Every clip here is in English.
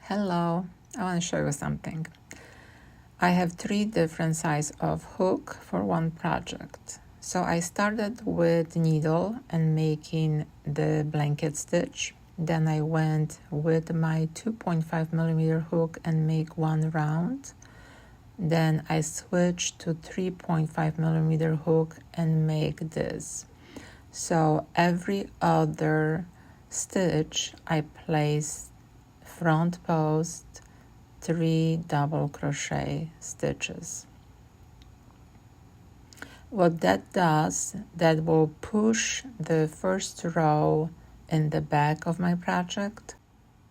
Hello, I want to show you something. I have 3 different sizes of hook for one project. So I started with needle and making the blanket stitch. Then I went with my 2.5 millimeter hook and make one round. Then I switched to 3.5 millimeter hook and make this. So every other stitch I place front post 3 double crochet stitches. What that does, that will push the first row in the back of my project,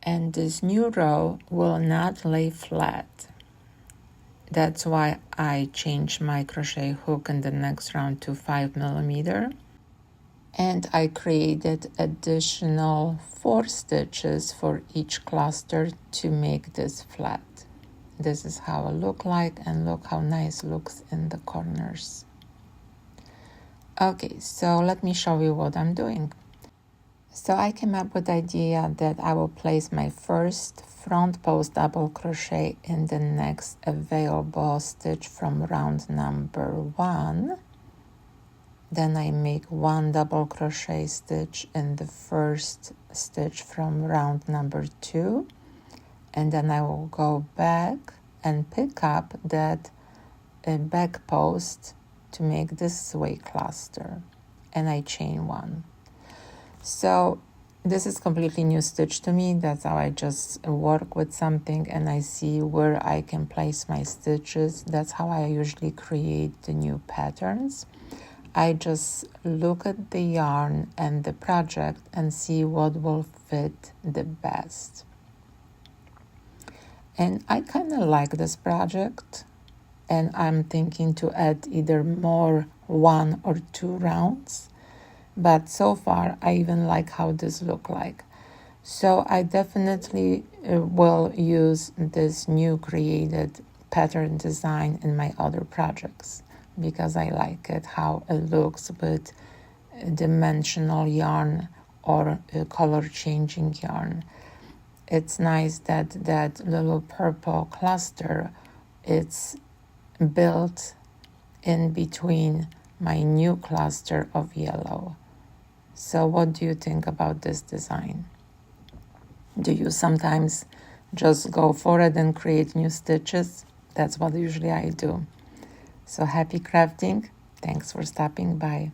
and this new row will not lay flat. That's why I changed my crochet hook in the next round to 5 millimeter. And I created additional 4 stitches for each cluster to make this flat. This is how it looks like, and look how nice it looks in the corners. Okay, so let me show you what I'm doing. So I came up with the idea that I will place my first front post double crochet in the next available stitch from round number 1. Then I make 1 double crochet stitch in the first stitch from round number 2, and then I will go back and pick up that back post to make this sway cluster, and I chain 1. So this is completely new stitch to me. That's how I just work with something and I see where I can place my stitches. That's how I usually create the new patterns. I just look at the yarn and the project and see what will fit the best. And I kind of like this project, and I'm thinking to add either more 1 or 2 rounds. But so far, I even like how this look like. So I definitely will use this new created pattern design in my other projects, because I like it, how it looks with dimensional yarn or color changing yarn. It's nice that that little purple cluster, it's built in between my new cluster of yellow. So what do you think about this design? Do you sometimes just go for it and create new stitches? That's what usually I do. So happy crafting. Thanks for stopping by.